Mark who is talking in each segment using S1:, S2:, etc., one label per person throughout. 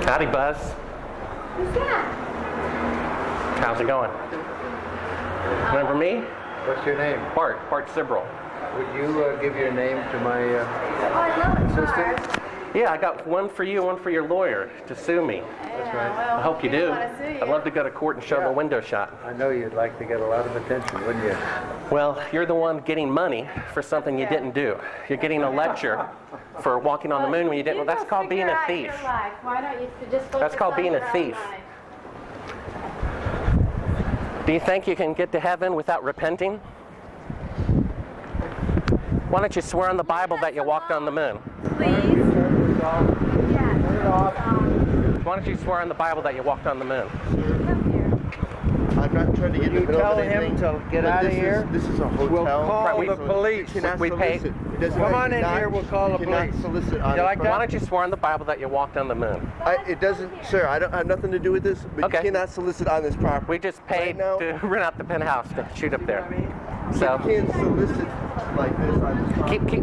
S1: Howdy, Buzz.
S2: Who's that?
S1: How's it going? Remember me?
S3: What's your name?
S1: Bart Sibrel.
S3: Would you give your name to my
S2: I love
S3: assistant?
S1: Yeah, I got one for you, one for your lawyer to sue me.
S3: That's right.
S2: Well,
S1: I hope you do.
S2: I'd
S1: I'd love to go to court and show the window shot.
S3: I know you'd like to get a lot of attention, wouldn't you?
S1: Well, you're the one getting money for something you didn't do. You're getting a lecture for walking on the moon when you didn't. Well, that's called being a thief.
S2: Why don't you just focus
S1: That's called
S2: on
S1: being
S2: your
S1: a
S2: own
S1: thief.
S2: life?
S1: Do you think you can get to heaven without repenting? Why don't you swear on the Bible that you walked on the moon?
S2: Please? Yeah.
S1: Why don't you swear on the Bible that you walked on the moon?
S2: Come here.
S4: I'm not trying to get in the middle of anything.
S3: to get
S4: but
S3: out of
S4: this
S3: here?
S4: This is a hotel.
S3: We'll call
S1: Right,
S3: the police.
S4: You cannot
S1: we pay-
S4: solicit. It doesn't
S3: Come
S4: matter.
S3: on in here, we'll call the
S4: You cannot
S3: police.
S4: solicit on
S3: You like
S4: this
S3: that?
S1: Why don't you swear on the Bible that you walked on the moon?
S4: It doesn't, sir, I don't have nothing to do with this, but
S1: Okay.
S4: you cannot solicit on this property.
S1: We just paid
S4: now-
S1: to rent out the penthouse to shoot up there.
S4: You
S1: So
S4: can't solicit like this on this property.
S1: keep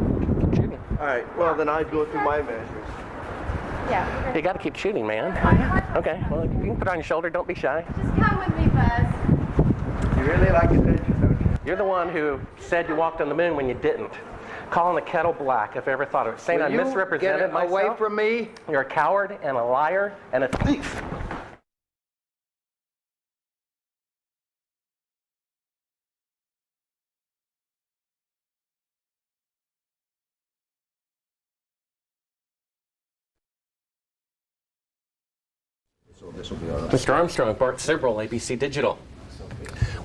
S1: shooting.
S4: All right, well, then I'd go through my measures.
S2: Yeah.
S1: You got to keep shooting, man. Okay, well, you can put it on your shoulder. Don't be shy.
S2: Just come with me, Buzz.
S3: You really like attention, don't you?
S1: You're the one who said you walked on the moon when you didn't. Calling the kettle black, if I ever thought of it. Saying I
S3: Will you
S1: misrepresented
S3: get
S1: myself.
S3: away from me?
S1: You're a coward and a liar and a thief. Mr. Armstrong, Bart Sibrel, ABC Digital.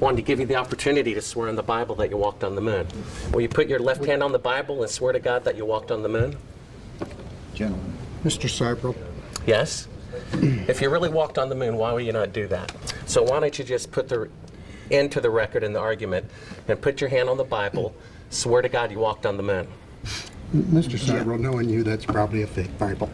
S1: Wanted to give you the opportunity to swear on the Bible that you walked on the moon. Will you put your left hand on the Bible and swear to God that you walked on the moon?
S5: Gentlemen. Mr. Sibrel.
S1: Yes? If you really walked on the moon, why would you not do that? So why don't you just put the end to the record in the argument and put your hand on the Bible, swear to God you walked on the moon.
S5: Mr. Sibrel, knowing you, that's probably a fake Bible.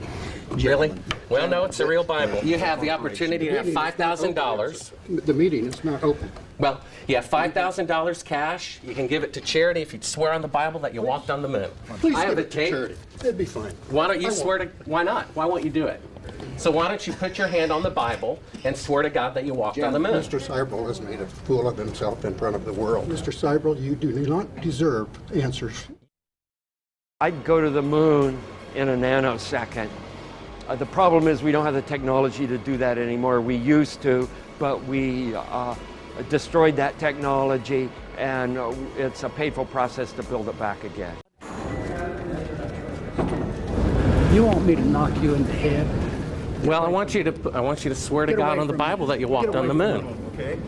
S1: Really? Well, no, it's a real Bible. You have the opportunity to have $5,000.
S5: The meeting is not open.
S1: Well, you have $5,000 cash. You can give it to charity if you swear on the Bible that you walked on the moon.
S5: Please
S1: I have
S5: give
S1: the
S5: it to
S1: tape.
S5: charity. It'd be fine.
S1: Why don't you
S5: I
S1: swear to? Why not? Why won't you do it? So why don't you put your hand on the Bible and swear to God that you walked on the moon?
S5: Mr. Sibrel has made a fool of himself in front of the world. Mr. Sibrel, you do not deserve answers.
S6: I'd go to the moon in a nanosecond. The problem is we don't have the technology to do that anymore. We used to, but we destroyed that technology, and it's a painful process to build it back again.
S7: You want me to knock you in the head?
S1: Well, I want you to swear to
S7: Get
S1: God
S7: away
S1: on the
S7: from
S1: Bible
S7: me.
S1: that you walked
S7: Get
S1: on the
S7: away
S1: moon.
S4: Okay?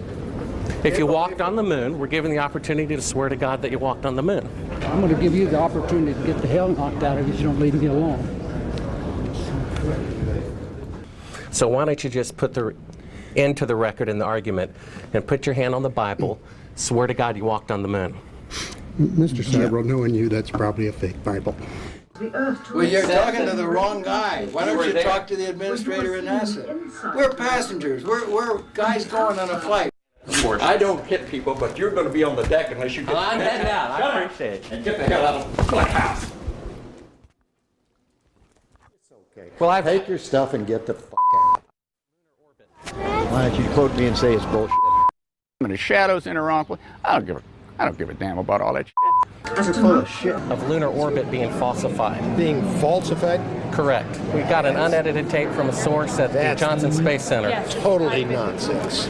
S1: If you walked on the moon, we're given the opportunity to swear to God that you walked on the moon.
S7: I'm going to give you the opportunity to get the hell knocked out of you if you don't leave me alone.
S1: So why don't you just put the end to the record in the argument and put your hand on the Bible, swear to God you walked on the moon.
S5: Mr. Sibrel, knowing you, that's probably a fake Bible.
S8: Well, you're talking to the wrong guy. Why don't you talk to the administrator in NASA? We're passengers. We're guys going on a flight.
S9: I don't hit people, but you're going to be on the deck unless you get
S1: I'm heading out. I appreciate it.
S9: and get the hell out of my house.
S1: Well,
S10: Take your stuff and get the fuck out. Why don't you quote me and say it's bullshit?
S9: And the shadows in the wrong place. I don't give a damn about all that shit.
S10: You're full of shit.
S1: of lunar orbit being falsified.
S10: Being falsified?
S1: Correct. We got an unedited tape from a source at the Johnson Space Center.
S10: Totally nonsense.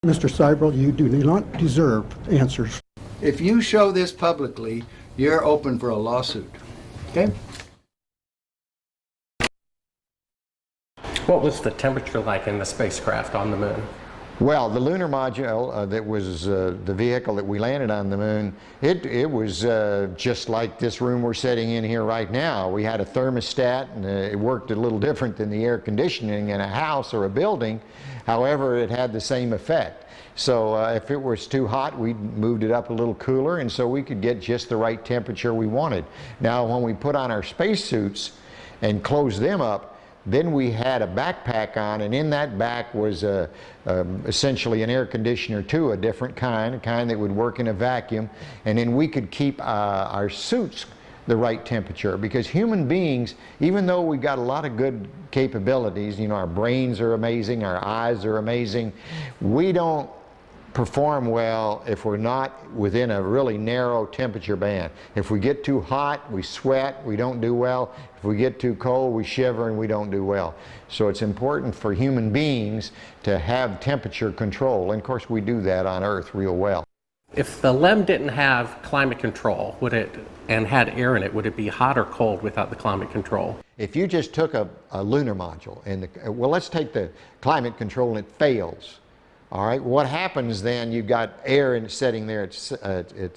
S5: Mr. Sibrel, you do not deserve answers.
S8: If you show this publicly, you're open for a lawsuit. Okay?
S1: What was the temperature like in the spacecraft on the moon?
S10: Well, the lunar module that was the vehicle that we landed on the moon, it was just like this room we're sitting in here right now. We had a thermostat, and it worked a little different than the air conditioning in a house or a building. However, it had the same effect. So if it was too hot, we moved it up a little cooler, and so we could get just the right temperature we wanted. Now, when we put on our spacesuits and closed them up, Then we had a backpack on, and in that back was essentially an air conditioner too, a different kind, a kind that would work in a vacuum. And then we could keep our suits the right temperature, because human beings, even though we've got a lot of good capabilities, you know, our brains are amazing, our eyes are amazing, we don't perform well if we're not within a really narrow temperature band. If we get too hot, we sweat, we don't do well. If we get too cold, we shiver and we don't do well. So it's important for human beings to have temperature control, and of course we do that on Earth real well.
S1: If the LEM didn't have climate control, and had air in it, would it be hot or cold without the climate control?
S10: If you just took a lunar module, and well, let's take the climate control and it fails. All right, what happens then? You've got air setting there, it's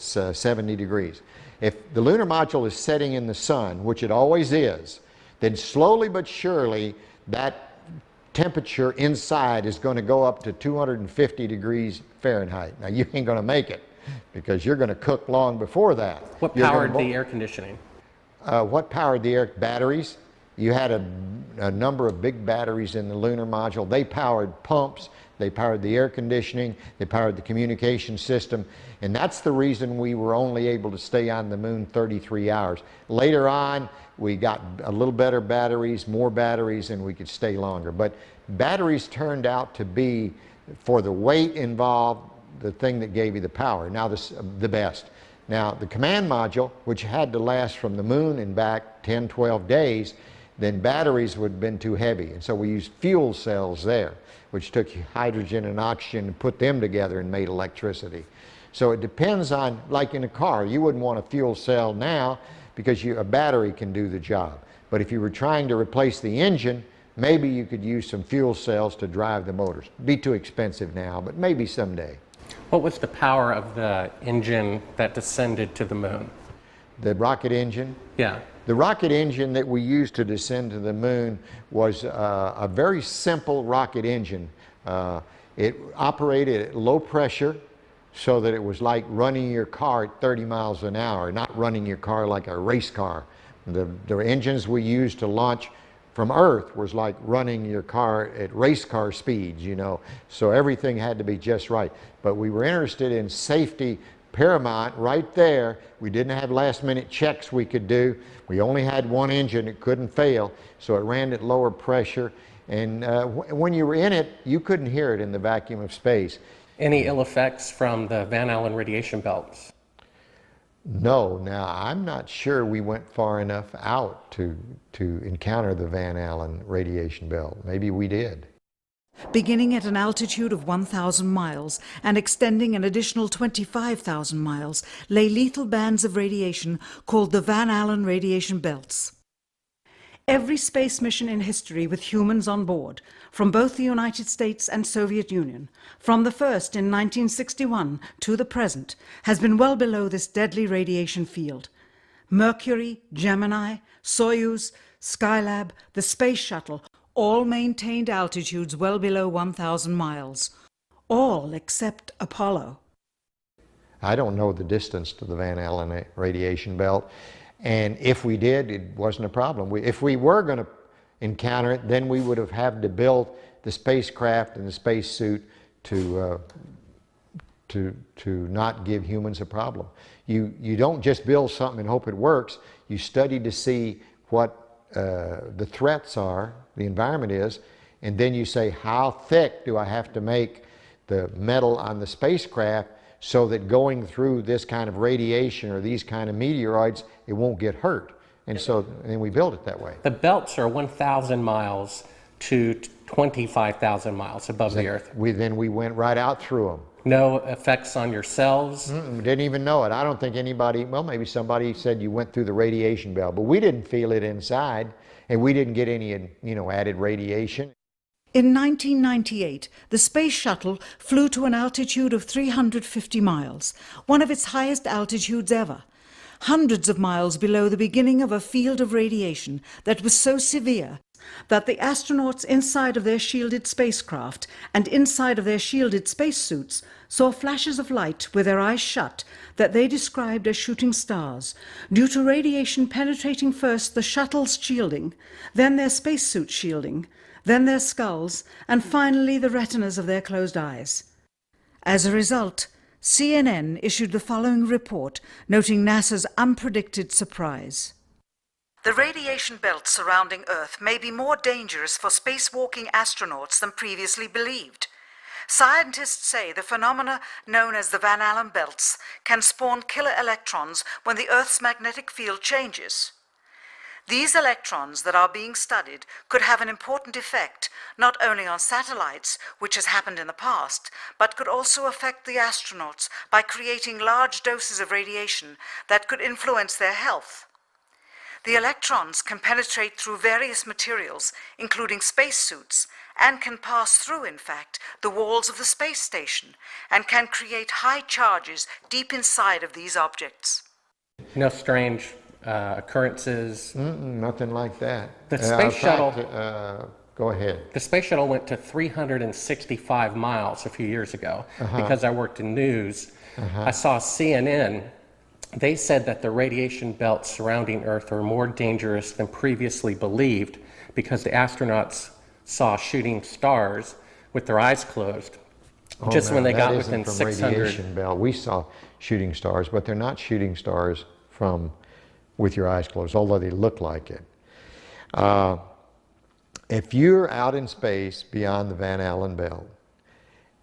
S10: 70 degrees. If the lunar module is setting in the sun, which it always is, then slowly but surely that temperature inside is going to go up to 250 degrees Fahrenheit. Now you ain't going to make it, because you're going to cook long before that.
S1: What powered the air conditioning?
S10: What powered the air? Batteries. You had a number of big batteries in the lunar module. They powered pumps, they powered the air conditioning, they powered the communication system, and that's the reason we were only able to stay on the moon 33 hours. Later on, we got a little better batteries, more batteries, and we could stay longer. But batteries turned out to be, for the weight involved, the thing that gave you the power. Now the best. Now the command module, which had to last from the moon and back 10, 12 days, then batteries would have been too heavy. And so we used fuel cells there, which took hydrogen and oxygen and put them together and made electricity. So it depends on, like in a car, you wouldn't want a fuel cell now because a battery can do the job. But if you were trying to replace the engine, maybe you could use some fuel cells to drive the motors. It'd be too expensive now, but maybe someday.
S1: What was the power of the engine that descended to the moon?
S10: The rocket engine?
S1: Yeah.
S10: The rocket engine that we used to descend to the moon was a very simple rocket engine. It operated at low pressure, so that it was like running your car at 30 miles an hour, not running your car like a race car. The engines we used to launch from Earth was like running your car at race car speeds, you know. So everything had to be just right. But we were interested in safety paramount right there. We didn't have last minute checks we could do. We only had one engine, it couldn't fail, so it ran at lower pressure. And when you were in it, you couldn't hear it in the vacuum of space.
S1: Any ill effects from the Van Allen radiation belts?
S10: No. Now, I'm not sure we went far enough out to encounter the Van Allen radiation belt. Maybe we did.
S11: Beginning at an altitude of 1,000 miles and extending an additional 25,000 miles, lay lethal bands of radiation called the Van Allen radiation belts. Every space mission in history with humans on board, from both the United States and Soviet Union, from the first in 1961 to the present, has been well below this deadly radiation field. Mercury, Gemini, Soyuz, Skylab, the Space Shuttle, all maintained altitudes well below 1,000 miles. All except Apollo.
S10: I don't know the distance to the Van Allen radiation belt. And if we did, it wasn't a problem. If we were going to encounter it, then we would have had to build the spacecraft and the spacesuit to not give humans a problem. You don't just build something and hope it works. You study to see what the threats are, the environment is, and then you say, how thick do I have to make the metal on the spacecraft so that going through this kind of radiation or these kind of meteoroids, it won't get hurt. And so then we build it that way.
S1: The belts are 1,000 miles to 25,000 miles above the Earth.
S10: Then we went right out through them.
S1: No effects on your cells?
S10: Didn't even know it. I don't think anybody, well, maybe somebody said you went through the radiation belt, but we didn't feel it inside, and we didn't get any, added radiation.
S11: In 1998, the Space Shuttle flew to an altitude of 350 miles, one of its highest altitudes ever, hundreds of miles below the beginning of a field of radiation that was so severe that the astronauts inside of their shielded spacecraft and inside of their shielded spacesuits saw flashes of light with their eyes shut that they described as shooting stars, due to radiation penetrating first the shuttle's shielding, then their spacesuit shielding, then their skulls, and finally the retinas of their closed eyes. As a result, CNN issued the following report, noting NASA's unpredicted surprise. The radiation belt surrounding Earth may be more dangerous for spacewalking astronauts than previously believed. Scientists say the phenomena known as the Van Allen belts can spawn killer electrons when the Earth's magnetic field changes. These electrons that are being studied could have an important effect, not only on satellites, which has happened in the past, but could also affect the astronauts by creating large doses of radiation that could influence their health. The electrons can penetrate through various materials, including spacesuits, and can pass through, in fact, the walls of the space station, and can create high charges deep inside of these objects.
S1: No strange occurrences?
S10: Nothing like that.
S1: The space shuttle...
S10: Go ahead.
S1: The space shuttle went to 365 miles a few years ago. Because I worked in news. I saw CNN. They said that the radiation belts surrounding Earth are more dangerous than previously believed because the astronauts saw shooting stars with their eyes closed. Just when they got within 600.
S10: Radiation belt. We saw shooting stars, but they're not shooting stars from with your eyes closed, although they look like it. If you're out in space beyond the Van Allen belt,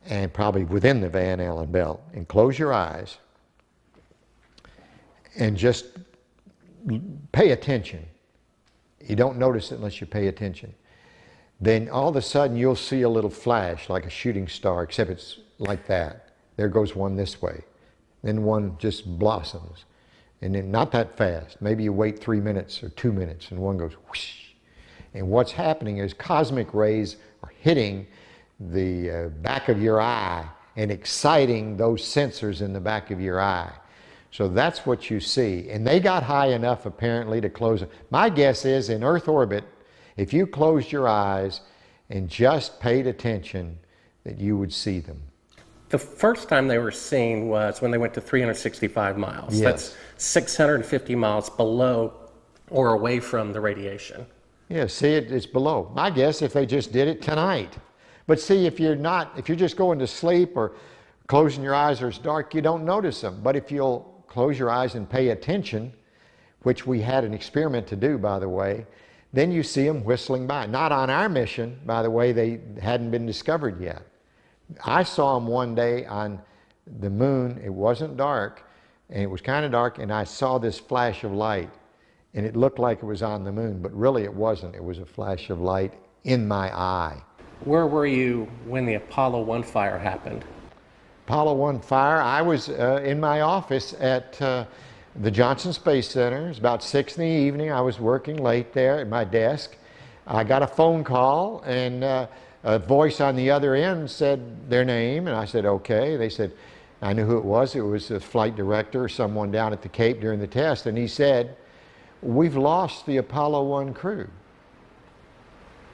S10: and probably within the Van Allen belt, and close your eyes, and just pay attention. You don't notice it unless you pay attention. Then all of a sudden you'll see a little flash like a shooting star, except it's like that. There goes one this way. Then one just blossoms. And then not that fast. Maybe you wait 3 minutes or 2 minutes and one goes whoosh. And what's happening is cosmic rays are hitting the back of your eye and exciting those sensors in the back of your eye. So that's what you see. And they got high enough apparently to close it. My guess is in Earth orbit, if you closed your eyes and just paid attention, that you would see them.
S1: The first time they were seen was when they went to 365 miles.
S10: Yes.
S1: That's 650 miles below or away from the radiation.
S10: Yeah, see, it's below. My guess if they just did it tonight. But see, if you're just going to sleep or closing your eyes or it's dark, you don't notice them. But if you'll close your eyes and pay attention, which we had an experiment to do, by the way, then you see them whistling by. Not on our mission, by the way, they hadn't been discovered yet. I saw them one day on the moon. It wasn't dark, and it was kind of dark, and I saw this flash of light, and it looked like it was on the moon, but really it wasn't. It was a flash of light in my eye.
S1: Where were you when the Apollo 1 fire happened?
S10: Apollo 1 fire, I was in my office at the Johnson Space Center. It was about 6 in the evening. I was working late there at my desk. I got a phone call, and a voice on the other end said their name, and I said, okay. They said, I knew who it was. It was the flight director or someone down at the Cape during the test, and he said, we've lost the Apollo 1 crew.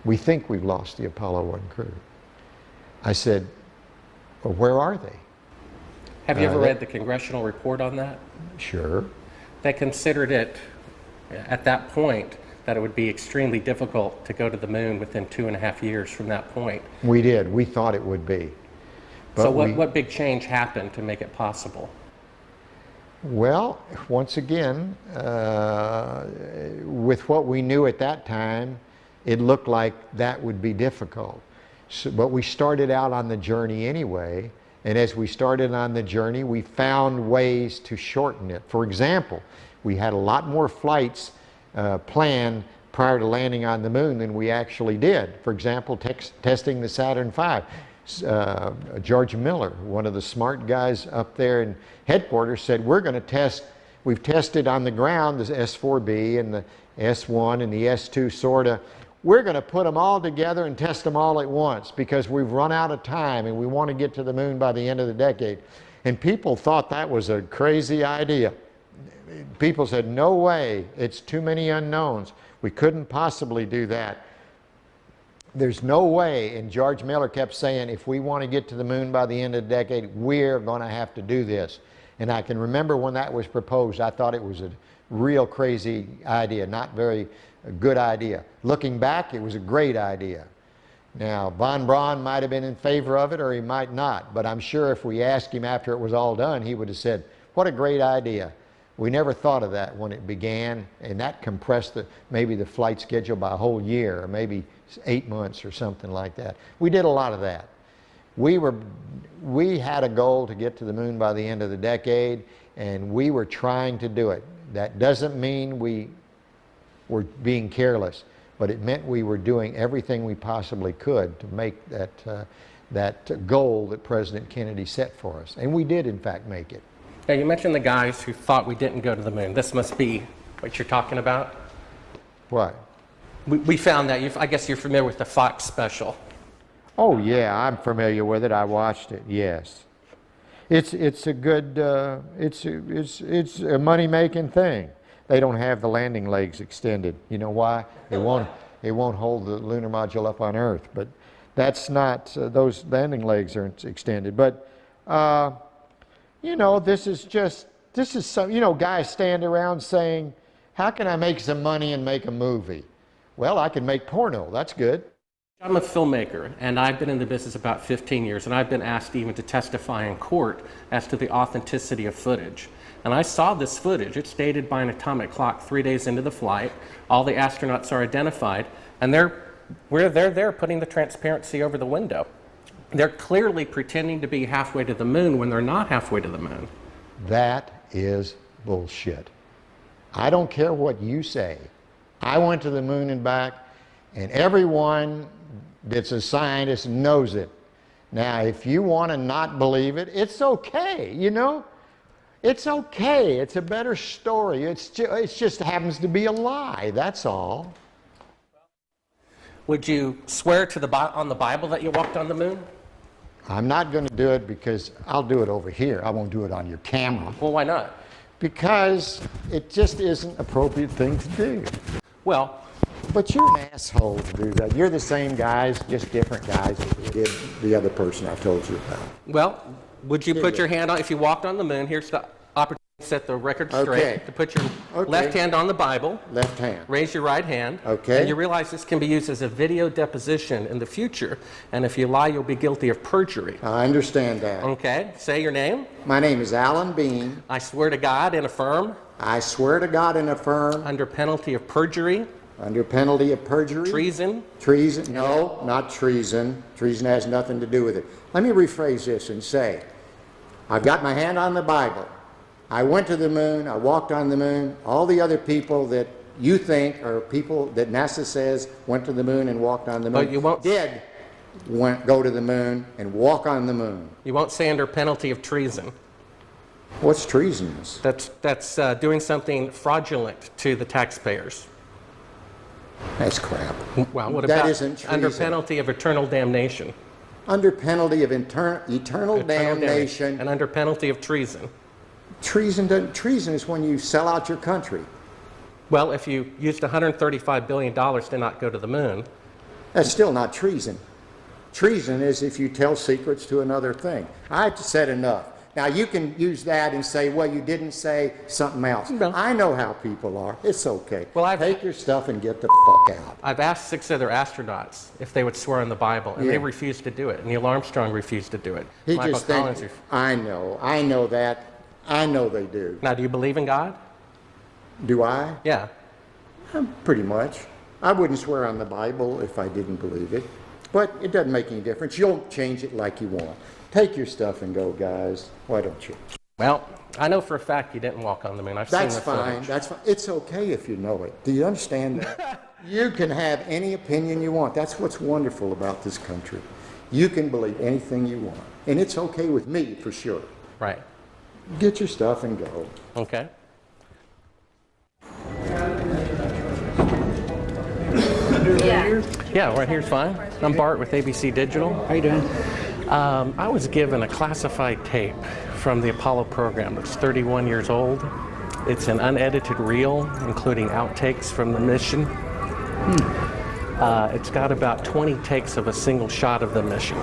S10: We think we've lost the Apollo 1 crew. I said, well, where are they?
S1: Have you ever read the congressional report on that?
S10: Sure.
S1: They considered it, at that point, that it would be extremely difficult to go to the moon within 2.5 years from that point.
S10: We did. We thought it would be. But
S1: so what big change happened to make it possible?
S10: Well, once again, with what we knew at that time, it looked like that would be difficult. So, but we started out on the journey anyway, and as we started on the journey, we found ways to shorten it. For example, we had a lot more flights planned prior to landing on the moon than we actually did. For example, testing the Saturn V. George Miller, one of the smart guys up there in headquarters, said, we're going to test, we've tested on the ground the S4B and the S1 and the S2 sorta. We're going to put them all together and test them all at once because we've run out of time and we want to get to the moon by the end of the decade. And people thought that was a crazy idea. People said, no way, it's too many unknowns. We couldn't possibly do that. There's no way, and George Miller kept saying, if we want to get to the moon by the end of the decade, we're going to have to do this. And I can remember when that was proposed, I thought it was a real crazy idea, not very good idea. Looking back, it was a great idea. Now, von Braun might have been in favor of it, or he might not, but I'm sure if we asked him after it was all done, he would have said, what a great idea. We never thought of that when it began, and that compressed maybe the flight schedule by a whole year, or maybe 8 months or something like that. We did a lot of that. We had a goal to get to the moon by the end of the decade, and we were trying to do it. That doesn't mean we were being careless, but it meant we were doing everything we possibly could to make that goal that President Kennedy set for us. And we did, in fact, make it.
S1: Now, you mentioned the guys who thought we didn't go to the moon. This must be what you're talking about?
S10: What?
S1: We found that. I guess you're familiar with the Fox special.
S10: Oh, yeah, I'm familiar with it. I watched it, yes. It's a good, it's a money-making thing. They don't have the landing legs extended. You know why? It won't hold the lunar module up on Earth. But that's not, those landing legs aren't extended. But, you know, this is some, you know, guys stand around saying, how can I make some money and make a movie? Well, I can make porno. That's good.
S1: I'm a filmmaker, and I've been in the business about 15 years, and I've been asked even to testify in court as to the authenticity of footage. And I saw this footage. It's dated by an atomic clock 3 days into the flight. All the astronauts are identified, and they're there putting the transparency over the window. They're clearly pretending to be halfway to the moon when they're not halfway to the moon.
S10: That is bullshit. I don't care what you say. I went to the moon and back, and everyone that's a scientist knows it. Now, if you want to not believe it, it's okay, you know? It's okay. It's a better story. It just happens to be a lie, that's all.
S1: Would you swear to on the Bible that you walked on the moon?
S10: I'm not going to do it because I'll do it over here. I won't do it on your camera.
S1: Well, why not?
S10: Because it just isn't an appropriate thing to do.
S1: Well,
S10: but you're an asshole to do that. You're the same guys, just different guys that did the other person I told you about.
S1: Well, would you put your hand on, if you walked on the moon, here's the opportunity to set the record straight, to put your left hand on the Bible.
S10: Left hand.
S1: Raise your right hand.
S10: Okay.
S1: And you realize this can be used as a video deposition in the future. And if you lie, you'll be guilty of perjury.
S10: I understand that.
S1: Okay. Say your name.
S10: My name is Alan Bean.
S1: I swear to God and affirm.
S10: I swear to God and affirm.
S1: Under penalty of perjury.
S10: Under penalty of perjury.
S1: Treason.
S10: Treason. No, not treason. Treason has nothing to do with it. Let me rephrase this and say, I've got my hand on the Bible. I went to the moon. I walked on the moon. All the other people that you think are people that NASA says went to the moon and walked on the moon go to the moon and walk on the moon.
S1: You won't say under penalty of treason.
S10: What's treasonous?
S1: That's doing something fraudulent to the taxpayers.
S10: That's crap.
S1: Well, what
S10: that
S1: about
S10: isn't treason.
S1: Under penalty of eternal damnation?
S10: Under penalty of eternal damnation.
S1: And under penalty of treason?
S10: Treason is when you sell out your country.
S1: Well, if you used $135 billion to not go to the moon.
S10: That's still not treason. Treason is if you tell secrets to another thing. I've said enough. Now, you can use that and say, well, you didn't say something else.
S1: No.
S10: I know how people are. It's okay.
S1: Well,
S10: take your stuff and get the fuck out.
S1: I've asked 6 other astronauts if they would swear on the Bible, and they refused to do it. Neil Armstrong refused to do it.
S10: He just thinks, I know that. I know they do.
S1: Now, do you believe in God?
S10: Do I?
S1: Yeah.
S10: Pretty much. I wouldn't swear on the Bible if I didn't believe it. But it doesn't make any difference. You'll change it like you want. Take your stuff and go, guys. Why don't you?
S1: Well, I know for a fact you didn't walk on the moon. I've seen the footage.
S10: That's fine. It's okay if you know it. Do you understand that? You can have any opinion you want. That's what's wonderful about this country. You can believe anything you want. And it's okay with me, for sure.
S1: Right.
S10: Get your stuff and go.
S1: Okay. Yeah, right here's fine. I'm Bart with ABC Digital.
S7: How you doing?
S1: I was given a classified tape from the Apollo program. It's 31 years old. It's an unedited reel, including outtakes from the mission. It's got about 20 takes of a single shot of the mission.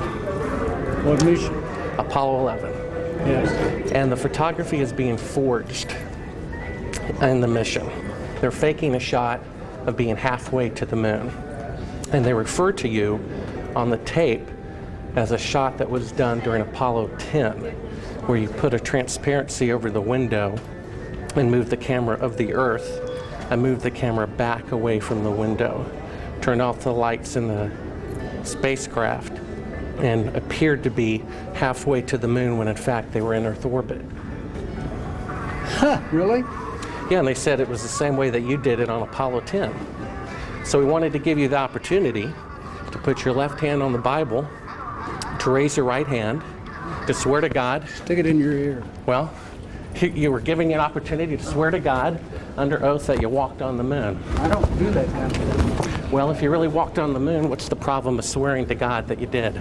S7: What mission?
S1: Apollo 11.
S7: Yes.
S1: And the photography is being forged in the mission. They're faking a shot of being halfway to the moon. And they refer to you on the tape as a shot that was done during Apollo 10, where you put a transparency over the window and move the camera of the Earth and move the camera back away from the window, turn off the lights in the spacecraft, and appeared to be halfway to the moon when in fact they were in Earth orbit.
S7: Huh, really?
S1: Yeah, and they said it was the same way that you did it on Apollo 10. So we wanted to give you the opportunity to put your left hand on the Bible, to raise your right hand, to swear to God.
S7: Stick it in your ear.
S1: Well, you were giving you an opportunity to swear to God under oath that you walked on the moon.
S7: I don't do that kind of thing.
S1: Well, if you really walked on the moon, what's the problem of swearing to God that you did?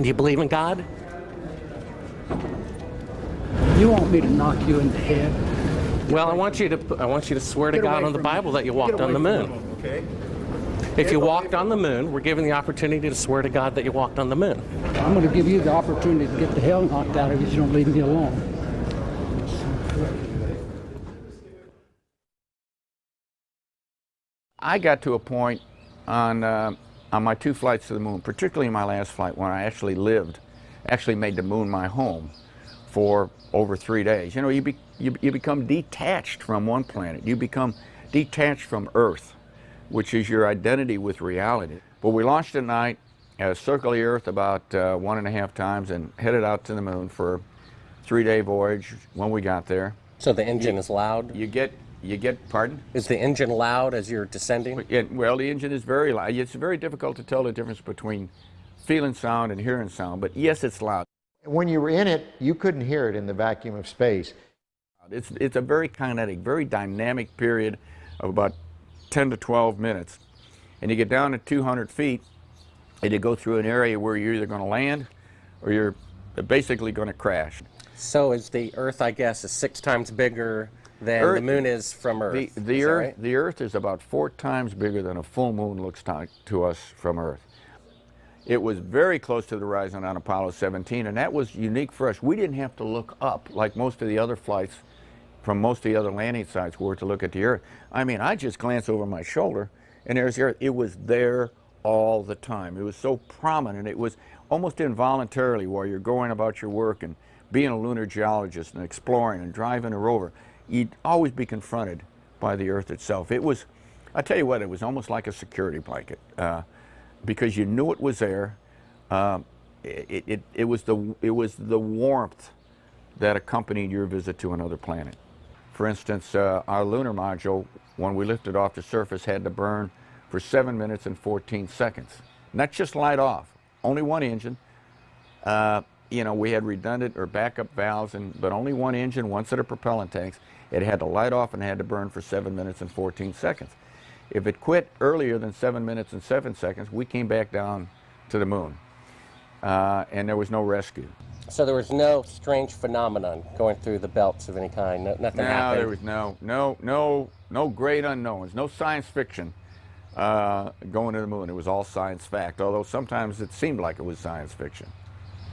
S1: Do you believe in God?
S7: You want me to knock you in the head?
S1: Well, I want you to swear to God on the Bible that you walked on the moon.
S5: Okay?
S1: If you walked on the moon, we're given the opportunity to swear to God that you walked on the moon.
S7: I'm going to give you the opportunity to get the hell knocked out of you if you don't leave me alone.
S9: I got to a point on my 2 flights to the moon, particularly my last flight when I actually made the moon my home for over 3 days. You know, you become detached from one planet. You become detached from Earth, which is your identity with reality. But we launched at night, circled the Earth about 1.5 times, and headed out to the moon for a 3-day voyage when we got there.
S1: So the engine is loud?
S9: You get, pardon?
S1: Is the engine loud as you're descending?
S9: Well, the engine is very loud. It's very difficult to tell the difference between feeling sound and hearing sound, but yes, it's loud.
S10: When you were in it, you couldn't hear it in the vacuum of space.
S9: It's a very kinetic, very dynamic period of about 10 to 12 minutes. And you get down to 200 feet, and you go through an area where you're either going to land or you're basically going to crash.
S1: So is the Earth, I guess, is 6 times bigger than the moon is from Earth?
S9: The Earth is about 4 times bigger than a full moon looks to us from Earth. It was very close to the horizon on Apollo 17, and that was unique for us. We didn't have to look up like most of the other flights from most of the other landing sites were to look at the Earth. I mean, I just glanced over my shoulder, and there's the Earth. It was there all the time. It was so prominent. It was almost involuntarily while you're going about your work and being a lunar geologist and exploring and driving a rover, you'd always be confronted by the Earth itself. It was, I tell you what, it was almost like a security blanket. Because you knew it was there. It was the warmth that accompanied your visit to another planet. For instance, our lunar module, when we lifted off the surface, had to burn for 7 minutes and 14 seconds. Not just light off, only one engine. You know, we had redundant or backup valves, but only one engine, one set of propellant tanks. It had to light off and had to burn for 7 minutes and 14 seconds. If it quit earlier than 7 minutes and 7 seconds, we came back down to the moon, and there was no rescue.
S1: So there was no strange phenomenon going through the belts of any kind. Nothing happened.
S9: There was no great unknowns, no science fiction going to the moon. It was all science fact, although sometimes it seemed like it was science fiction.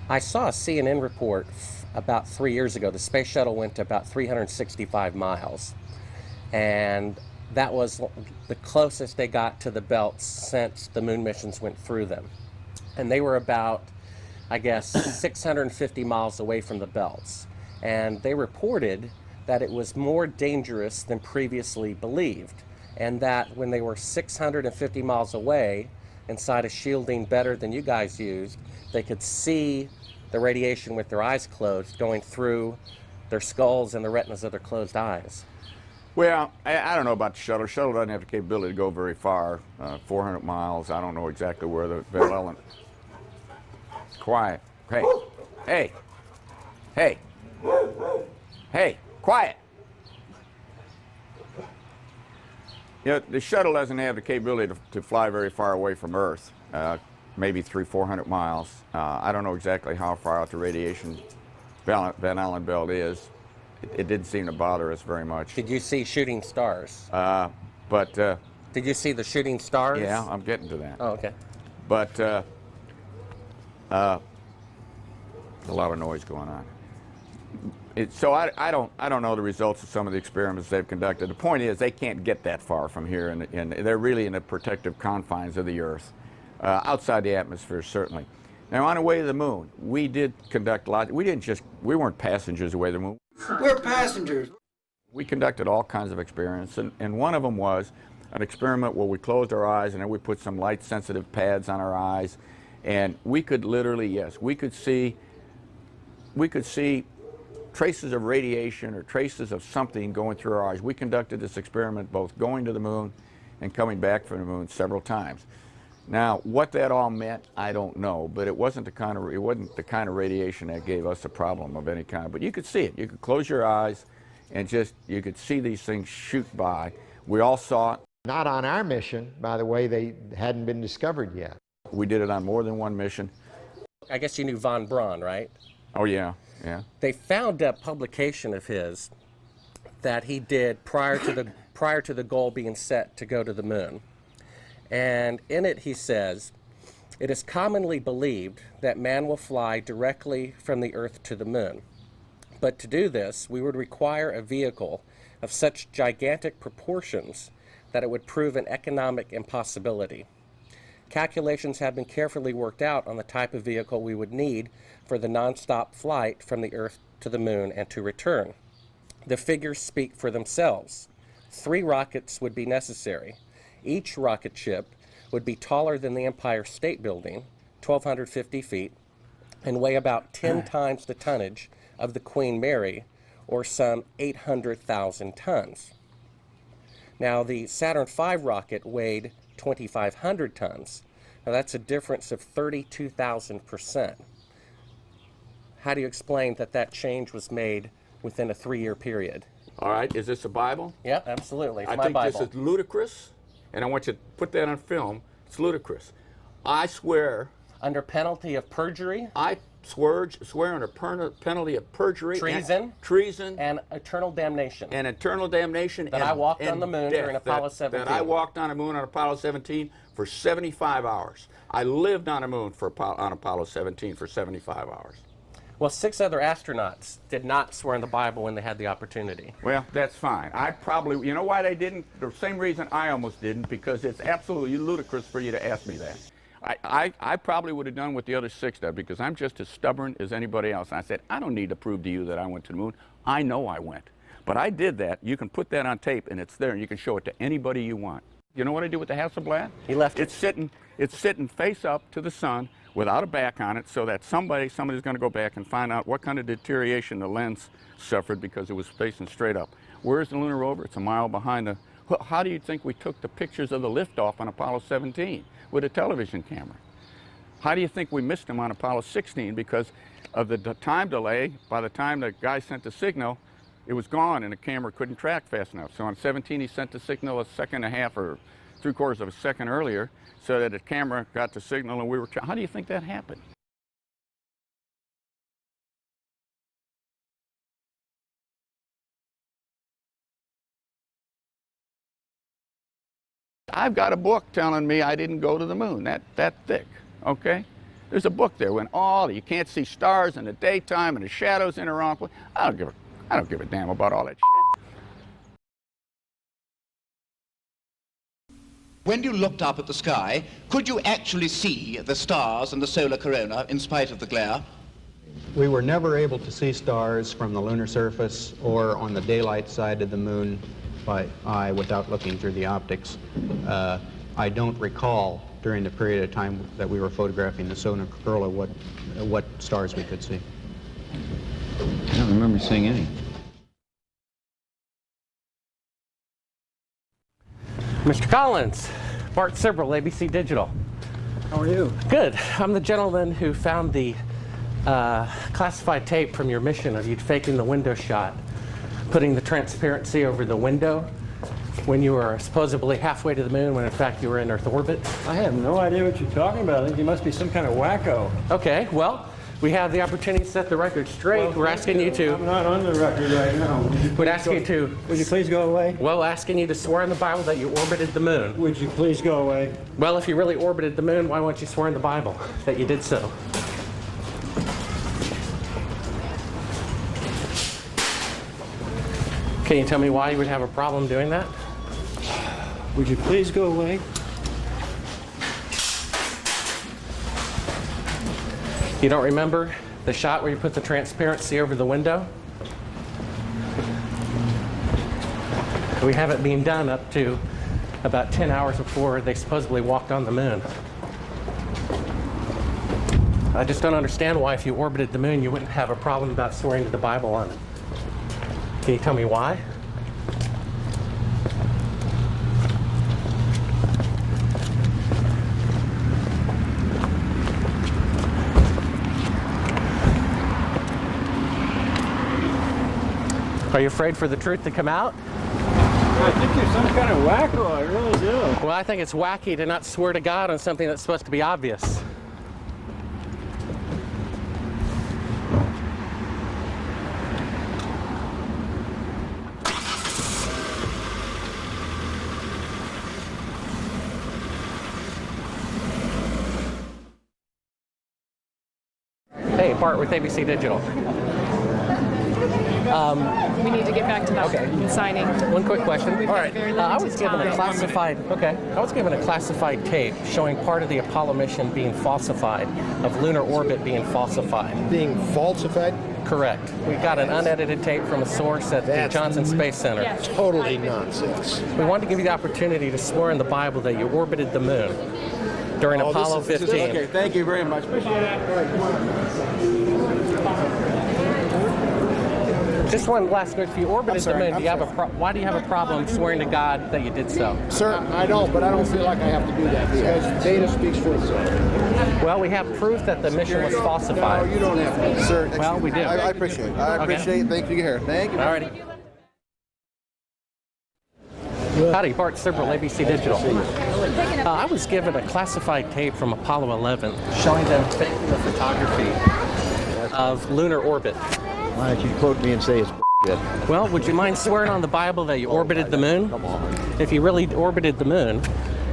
S1: I saw a CNN report about 3 years ago. The space shuttle went to about 365 miles, and that was the closest they got to the belts since the moon missions went through them. And they were about, I guess, 650 miles away from the belts. And they reported that it was more dangerous than previously believed, and that when they were 650 miles away, inside a shielding better than you guys used, they could see the radiation with their eyes closed going through their skulls and the retinas of their closed eyes.
S9: Well, I don't know about the shuttle. The shuttle doesn't have the capability to go very far, 400 miles. I don't know exactly where the Bell Ellen. Quiet. Hey. Hey. Hey. Hey. Quiet. You know, the shuttle doesn't have the capability to fly very far away from Earth, maybe 300-400 miles. I don't know exactly how far out the radiation Van Allen belt is. It didn't seem to bother us very much.
S1: Did you see shooting stars?
S9: But
S1: Did you see the shooting stars?
S9: Yeah, I'm getting to that.
S1: Oh, okay.
S9: But a lot of noise going on. So I don't know the results of some of the experiments they've conducted. The point is they can't get that far from here, and they're really in the protective confines of the Earth, outside the atmosphere certainly. Now on the way to the moon, we did conduct lots. We weren't passengers away to the moon.
S8: We're passengers.
S9: We conducted all kinds of experiments, and one of them was an experiment where we closed our eyes and then we put some light-sensitive pads on our eyes, and we could literally, yes, we could see traces of radiation or traces of something going through our eyes. We conducted this experiment both going to the moon and coming back from the moon several times. Now, what that all meant, I don't know, but it wasn't the kind of radiation that gave us a problem of any kind. But you could see it. You could close your eyes and you could see these things shoot by. We all saw it.
S10: Not on our mission, by the way, they hadn't been discovered yet.
S9: We did it on more than one mission.
S1: I guess you knew von Braun, right?
S9: Oh, yeah, yeah.
S1: They found a publication of his that he did prior to the goal being set to go to the moon. And in it he says, "It is commonly believed that man will fly directly from the Earth to the moon. But to do this, we would require a vehicle of such gigantic proportions that it would prove an economic impossibility. Calculations have been carefully worked out on the type of vehicle we would need for the non-stop flight from the Earth to the moon and to return. The figures speak for themselves. 3 rockets would be necessary. Each rocket ship would be taller than the Empire State Building, 1,250 feet, and weigh about 10 times the tonnage of the Queen Mary, or some 800,000 tons. Now, the Saturn V rocket weighed 2,500 tons. Now, that's a difference of 32,000%. How do you explain that change was made within a 3-year period?
S9: All right, is this a Bible?
S1: Yeah, absolutely. It's
S9: I
S1: my
S9: think
S1: Bible.
S9: this is ludicrous, and I want you to put that on film. It's ludicrous. I swear.
S1: Under penalty of perjury?
S9: I swear under penalty of perjury.
S1: Treason.
S9: Treason.
S1: And eternal damnation.
S9: And eternal damnation.
S1: That I walked on the moon during Apollo 17.
S9: That I walked on the moon on Apollo 17 for 75 hours. I lived on the moon on Apollo 17 for 75 hours.
S1: Well, 6 other astronauts did not swear in the Bible when they had the opportunity.
S9: Well, that's fine. I probably, you know why they didn't? The same reason I almost didn't, because it's absolutely ludicrous for you to ask me that. I probably would have done what the other 6 did, because I'm just as stubborn as anybody else. And I said, I don't need to prove to you that I went to the moon. I know I went. But I did that. You can put that on tape, and it's there, and you can show it to anybody you want. You know what I do with the Hasselblad?
S1: He left it.
S9: It's sitting face up to the sun without a back on it, so that somebody's going to go back and find out what kind of deterioration the lens suffered because it was facing straight up. Where's the lunar rover? It's a mile behind the... Well, how do you think we took the pictures of the liftoff on Apollo 17 with a television camera? How do you think we missed them on Apollo 16 because of the time delay? By the time the guy sent the signal, it was gone and the camera couldn't track fast enough. So on 17 he sent the signal a second and a half or 3/4 of a second earlier, so that the camera got the signal and we were... How do you think that happened? I've got a book telling me I didn't go to the moon, that thick, okay? There's a book there when you can't see stars in the daytime and the shadows in the wrong place. I don't give a damn about all that shit.
S12: When you looked up at the sky, could you actually see the stars and the solar corona in spite of the glare?
S13: We were never able to see stars from the lunar surface or on the daylight side of the moon by eye without looking through the optics. I don't recall during the period of time that we were photographing the solar corona what stars we could see.
S14: I don't remember seeing any.
S1: Mr. Collins, Bart Sibrel, ABC Digital.
S7: How are you?
S1: Good. I'm the gentleman who found the classified tape from your mission of you faking the window shot, putting the transparency over the window when you were supposedly halfway to the moon when in fact you were in Earth orbit.
S15: I have no idea what you're talking about. I think you must be some kind of wacko.
S1: Okay, well, We have the opportunity to set the record straight. We're asking you to.
S15: I'm not on the record right now.
S1: We'd ask you to.
S15: Would you please go away?
S1: Well, asking you to swear in the Bible that you orbited the moon.
S15: Would you please go away?
S1: Well, if you really orbited the moon, why won't you swear in the Bible that you did so? Can you tell me why you would have a problem doing that?
S15: Would you please go away?
S1: You don't remember the shot where you put the transparency over the window? We have it being done up to about 10 hours before they supposedly walked on the moon. I just don't understand why if you orbited the moon you wouldn't have a problem about swearing to the Bible on it. Can you tell me why? Are you afraid for the truth to come out?
S15: I think you're some kind of wacko, I really do.
S1: Well, I think it's wacky to not swear to God on something that's supposed to be obvious. Hey, Bart with ABC Digital.
S16: We need to get back to that signing.
S1: One quick question.
S16: We've
S1: All
S16: got
S1: right.
S16: very
S1: I
S16: limited
S1: was given a
S16: time.
S1: classified. Okay. I was given a classified tape showing part of the Apollo mission being falsified, of lunar orbit being falsified.
S5: Being falsified?
S1: Correct. We got an unedited tape from a source at the Johnson Space Center.
S16: Yes.
S5: Totally nonsense.
S1: We wanted to give you the opportunity to swear in the Bible that you orbited the moon during Apollo 15.
S8: Okay, thank you very much. Appreciate
S1: Just one last note. If you orbited the moon, why do you have a problem swearing to God that you did so?
S5: Sir, I don't, but I don't feel like I have to do that because data speaks for itself.
S1: Well, we have proof that the mission was falsified.
S5: No, you don't have to.
S4: Sir,
S1: Well, we do.
S4: I appreciate it. I appreciate it. Thank you here. Thank you.
S1: All righty. Howdy, Bart Sibrel, ABC Digital. I was given a classified tape from Apollo 11 showing them faking the photography of lunar orbit.
S14: Why don't you quote me and say it's good?
S1: Well, would you mind swearing on the Bible that you orbited the moon?
S14: Come on.
S1: If you really orbited the moon,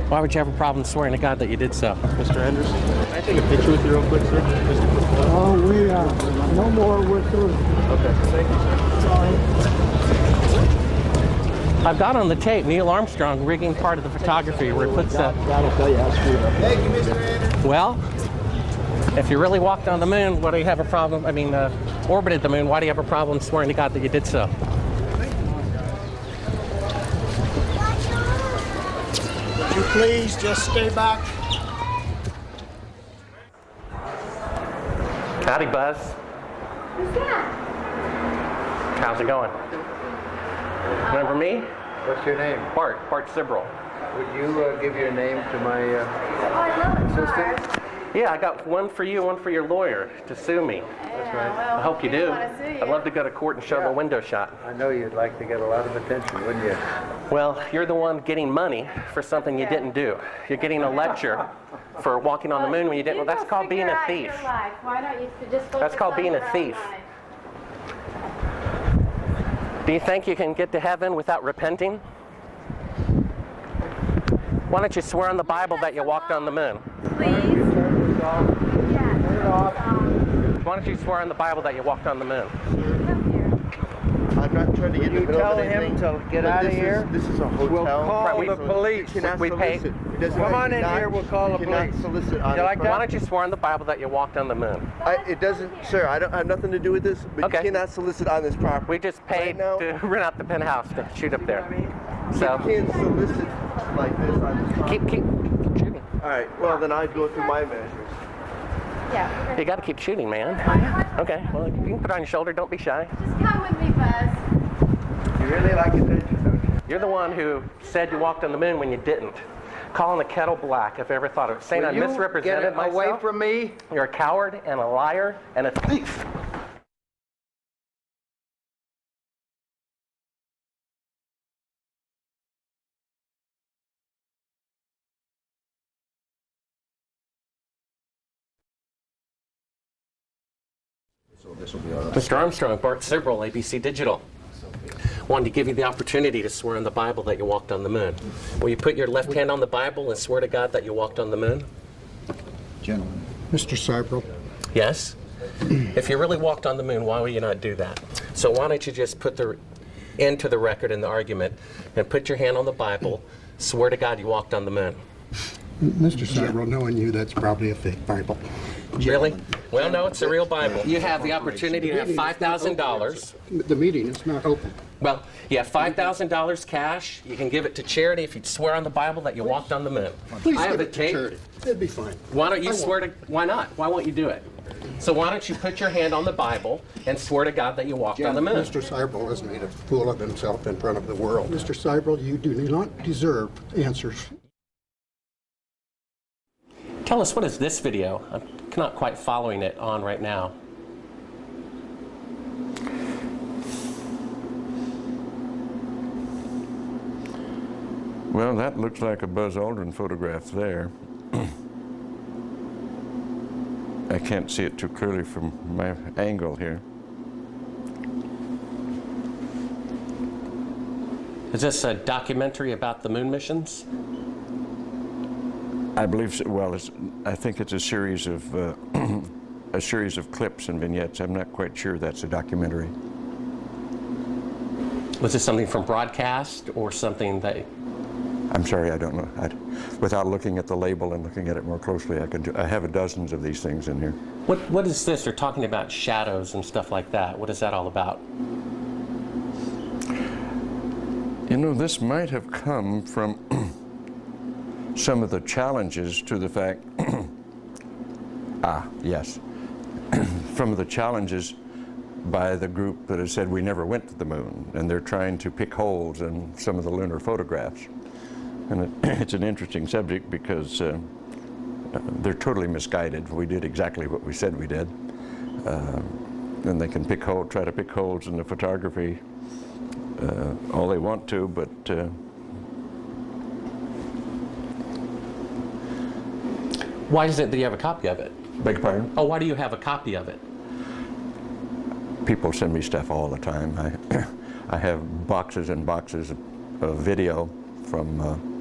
S1: why would you have a problem swearing to God that you did so?
S15: Mr. Henderson, can I take a picture with you real quick, sir? Just a quick one.
S7: Oh, we are no more. We're through.
S15: Okay, thank you, sir.
S7: Sorry.
S1: I've got on the tape Neil Armstrong rigging part of the photography where it puts the...
S7: That'll tell you how screwed up.
S4: Thank you, Mr. Anderson.
S1: Well, if you really walked on the moon, why do you have a problem? I mean, orbited the moon, why do you have a problem swearing to God that you did so?
S5: Would you please just stay back?
S1: Howdy, Buzz.
S2: Who's that?
S1: How's it going? Remember me?
S3: What's your name?
S1: Bart Sibrel.
S3: Would you give your name to my
S2: Oh, I love the cars.
S1: Yeah, I got one for you, one for your lawyer to sue me.
S2: That's right. Well,
S1: I hope you do.
S2: want to sue you.
S1: I'd love to go to court and show the window shot.
S3: I know you'd like to get a lot of attention, wouldn't you?
S1: Well, you're the one getting money for something you didn't do. You're getting a lecture for walking on the moon when you didn't. Well, that's called being a thief.
S2: Why don't you just focus
S1: That's called
S2: on
S1: being
S2: your
S1: a
S2: own
S1: thief.
S2: life?
S1: Do you think you can get to heaven without repenting? Why don't you swear on the Bible that you walked on the moon?
S2: Please?
S1: Why don't you swear on the Bible that you walked on the moon?
S4: I'm not trying to get in the middle of anything.
S8: to get
S4: but
S8: out of
S4: this is-
S8: here?
S4: This is a hotel.
S8: We'll call the police.
S4: You cannot
S1: We pay-
S4: solicit. It doesn't-
S8: Come on
S4: you
S8: in
S4: cannot-
S8: here, we'll call the
S4: you cannot
S8: police.
S4: solicit on
S8: You like
S4: this
S1: Why
S4: property.
S1: don't you swear on the Bible that you walked on the moon?
S4: It doesn't, sir, I don't have nothing to do with this, but
S1: Okay.
S4: you cannot solicit on this property.
S1: We just paid
S4: now-
S1: to rent out the penthouse to shoot up there.
S4: You
S1: So
S4: can't solicit like this on this property.
S1: keep shooting.
S4: All right, well, then I'd go through my measures.
S2: Yeah.
S1: You got to keep shooting, man. Okay, well, you can put it on your shoulder. Don't be shy.
S2: Just come with me, Buzz.
S3: You really like attention, don't you?
S1: You're the one who said you walked on the moon when you didn't. Calling the kettle black, if I ever thought of it. Saying I
S8: Will you
S1: misrepresented
S8: get
S1: myself.
S8: away from me?
S1: You're a coward and a liar and a thief.
S14: this will be all right.
S1: Mr. Armstrong, Bart Sibrel, ABC Digital. Wanted to give you the opportunity to swear on the Bible that you walked on the moon. Will you put your left hand on the Bible and swear to God that you walked on the moon?
S14: Gentlemen.
S5: Mr. Seibel.
S1: Yes? If you really walked on the moon, why would you not do that? So why don't you just put the into the record in the argument and put your hand on the Bible, swear to God you walked on the moon.
S5: Mr. Seibel, knowing you, that's probably a fake Bible.
S1: Really? Well, no, it's a real Bible. You have the opportunity to have $5,000.
S5: The meeting is not open.
S1: Well, you have $5,000 cash. You can give it to charity if you swear on the Bible that you walked on the moon.
S5: Please
S1: I have
S5: give
S1: the
S5: it to
S1: tape.
S5: charity. It'd be fine.
S1: Why don't you swear to? Why not? Why won't you do it? So why don't you put your hand on the Bible and swear to God that you walked on the moon?
S5: Mr. Seibel has made a fool of himself in front of the world. Mr. Seibel, you do not deserve answers.
S1: Tell us, what is this video? I'm not quite following it on right now.
S9: Well, that looks like a Buzz Aldrin photograph there. I can't see it too clearly from my angle here.
S1: Is this a documentary about the moon missions?
S9: I believe so. Well, I think it's a series of clips and vignettes. I'm not quite sure that's a documentary.
S1: Was this something from broadcast or something that?
S9: I'm sorry, I don't know. Without looking at the label and looking at it more closely, I have dozens of these things in here.
S1: What is this? They're talking about shadows and stuff like that. What is that all about?
S9: You know, this might have come from some of the challenges to the fact, yes, from the challenges by the group that has said we never went to the moon, and they're trying to pick holes in some of the lunar photographs. And it's an interesting subject because they're totally misguided. We did exactly what we said we did. And they can try to pick holes in the photography all they want to, but
S1: why is it that you have a copy of it?
S9: Beg your pardon?
S1: Oh, why do you have a copy of it?
S9: People send me stuff all the time. I have boxes and boxes of video from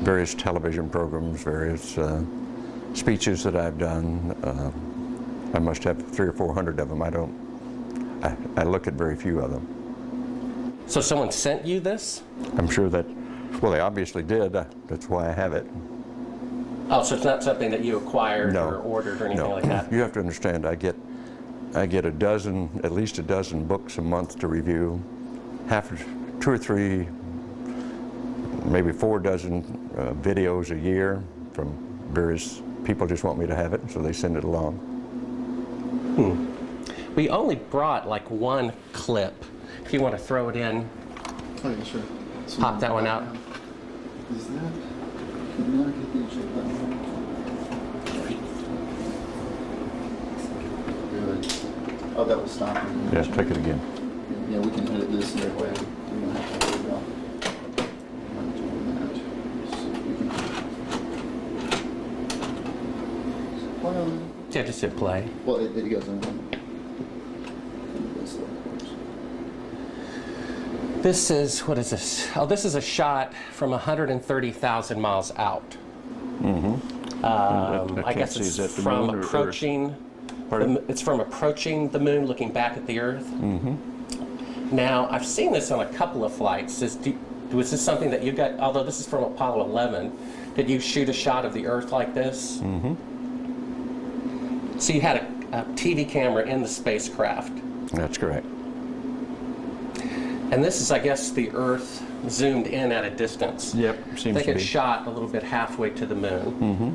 S9: various television programs, various speeches that I've done. I must have 300 or 400 of them. I look at very few of them.
S1: So someone sent you this?
S9: I'm sure that, well, they obviously did. That's why I have it.
S1: Oh, so it's not something that you acquired or ordered or anything like that?
S9: You have to understand, I get at least a dozen books a month to review, 2 or 3, maybe 4 dozen videos a year from various people. Just want me to have it, so they send it along.
S1: We only brought like one clip. If you want to throw it in,
S14: Oh, yeah, sure. So
S1: pop that one out.
S14: Is that? Can you get the inch of that one? Good. Oh, that will stop it.
S9: Yeah, take it again.
S14: Yeah, we can edit this either way. We don't have to worry about doing that. So we can. Well,
S1: Yeah, just hit play.
S14: well, it goes in.
S1: This is, what is this? Oh, this is a shot from 130,000 miles out. I guess it's from approaching. It's from approaching the moon, looking back at the Earth. Now, I've seen this on a couple of flights. Was this something that you got? Although this is from Apollo 11, did you shoot a shot of the Earth like this? So you had a TV camera in the spacecraft.
S9: That's correct.
S1: And this is, I guess, the Earth zoomed in at a distance.
S9: Yep, seems to be.
S1: They get shot a little bit halfway to the moon.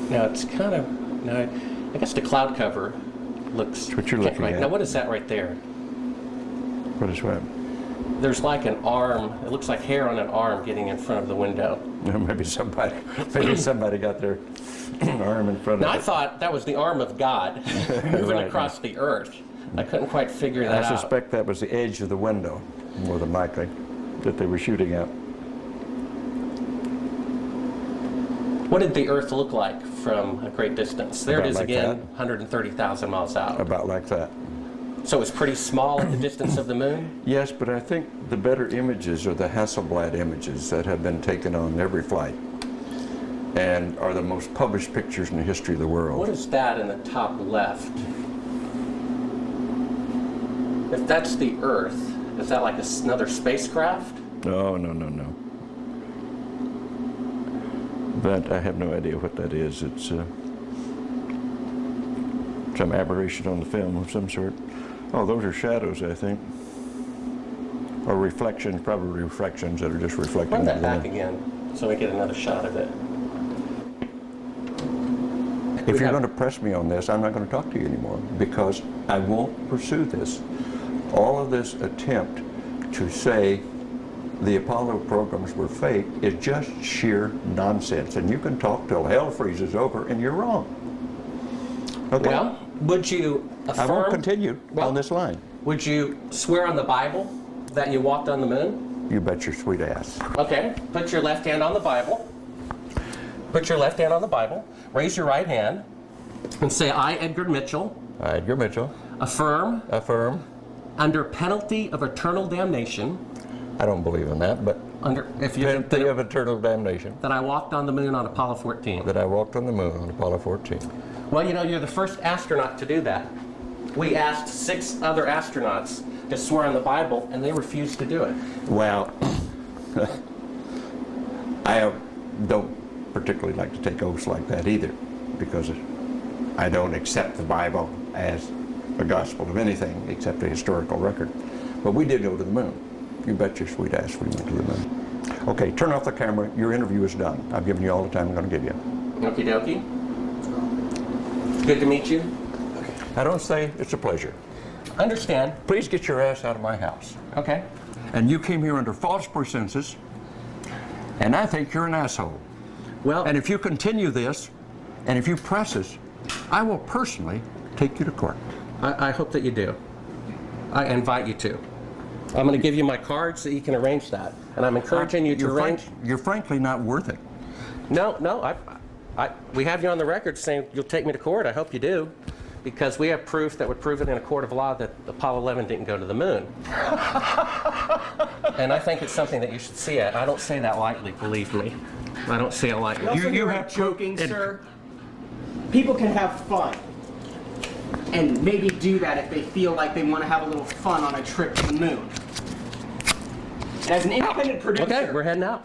S1: Now it's kind of, now I guess the cloud cover looks.
S9: That's what you're looking at.
S1: Now what is that right there?
S9: What is what?
S1: There's like an arm. It looks like hair on an arm getting in front of the window.
S9: Maybe somebody got their arm in front of it.
S1: Now I thought that was the arm of God moving across the Earth. I couldn't quite figure that out.
S9: I suspect that was the edge of the window, more than likely, that they were shooting at.
S1: What did the Earth look like from a great distance? There
S9: About
S1: it is
S9: like
S1: again,
S9: that.
S1: 130,000 miles out.
S9: About like that.
S1: So it's pretty small at the distance of the moon?
S9: Yes, but I think the better images are the Hasselblad images that have been taken on every flight and are the most published pictures in the history of the world.
S1: What is that in the top left? If that's the Earth, is that like another spacecraft?
S9: No, no, no, no. That, I have no idea what that is. It's some aberration on the film of some sort. Oh, those are shadows, I think. Or reflections, probably reflections that are just reflecting.
S1: Run that back again so we get another shot of it.
S9: If you're going to press me on this, I'm not going to talk to you anymore because I won't pursue this. All of this attempt to say the Apollo programs were fake is just sheer nonsense. And you can talk till hell freezes over and you're wrong. Okay?
S1: Well, would you affirm?
S9: I won't continue on this line.
S1: Would you swear on the Bible that you walked on the moon?
S9: You bet your sweet ass.
S1: Okay, put your left hand on the Bible. Put your left hand on the Bible. Raise your right hand and say, I, Edgar Mitchell.
S9: I, Edgar Mitchell.
S1: Affirm.
S9: Affirm.
S1: Under penalty of eternal damnation.
S9: I don't believe in that, but penalty of eternal damnation.
S1: That I walked on the moon on Apollo 14.
S9: That I walked on the moon on Apollo 14.
S1: Well, you know, you're the first astronaut to do that. We asked 6 other astronauts to swear on the Bible, and they refused to do it.
S9: Well, I don't particularly like to take oaths like that either, because I don't accept the Bible as a gospel of anything except a historical record. But we did go to the moon. You bet your sweet ass we went to the moon. Okay, turn off the camera. Your interview is done. I've given you all the time I'm going to give you.
S1: Okie dokie. Good to meet you.
S9: I don't say it's a pleasure.
S1: Understand.
S9: Please get your ass out of my house.
S1: Okay.
S9: And you came here under false pretenses, and I think you're an asshole.
S1: Well,
S9: and if you continue this, and if you press us, I will personally take you to court.
S1: I hope that you do. I invite you to. I'm going to give you my card so you can arrange that. And I'm encouraging you to arrange.
S9: You're frankly not worth it.
S1: No, we have you on the record saying you'll take me to court. I hope you do. Because we have proof that would prove it in a court of law that Apollo 11 didn't go to the moon. And I think it's something that you should see it. I don't say that lightly, believe me. I don't say it lightly.
S17: You have joking, sir. People can have fun. And maybe do that if they feel like they want to have a little fun on a trip to the moon. And as an independent producer,
S1: okay, we're heading out.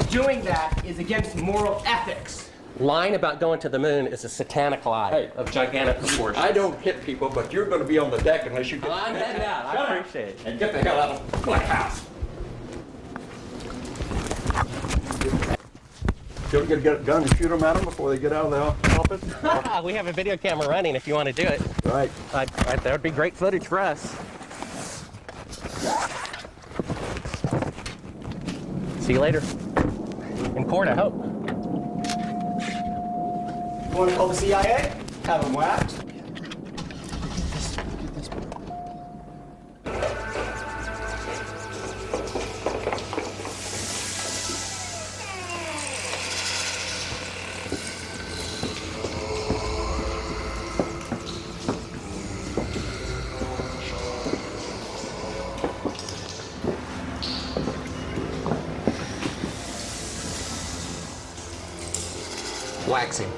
S17: Doing that is against moral ethics.
S1: Lying about going to the moon is a satanic lie of gigantic proportions.
S9: I don't hit people, but you're going to be on the deck unless you get...
S1: I'm heading out. I appreciate it.
S9: And get the hell out of my house. You ever get a gun and shoot them at them before they get out of the office?
S1: We have a video camera running if you want to do it.
S9: Right.
S1: That would be great footage for us. See you later. In court, I hope.
S17: Want to call the CIA? Have them whacked?
S1: Waxing.